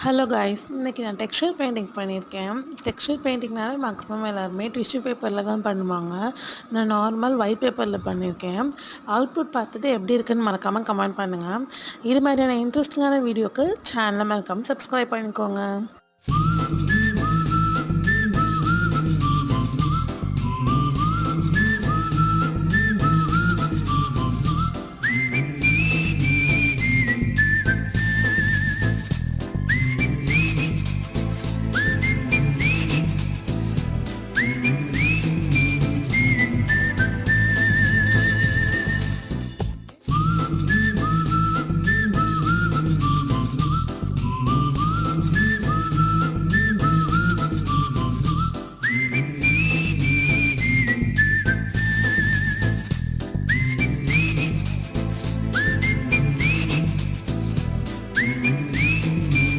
Hello guys, இன்றைக்கி நான் texture painting பண்ணியிருக்கேன். டெக்ஸ்சர் பெயிண்டிங்னாலே மேக்ஸிமம் எல்லாருமே டிஷ்யூ பேப்பரில் தான் பண்ணுவாங்க. நான் நார்மல் ஒயிட் பேப்பரில் பண்ணியிருக்கேன். அவுட்புட் பார்த்துட்டு எப்படி இருக்குன்னு மறக்காமல் கமெண்ட் பண்ணுங்கள். இது மாதிரியான இன்ட்ரெஸ்டிங்கான வீடியோக்கு சேனலை மறக்காமல் சப்ஸ்கிரைப் பண்ணிக்கோங்க.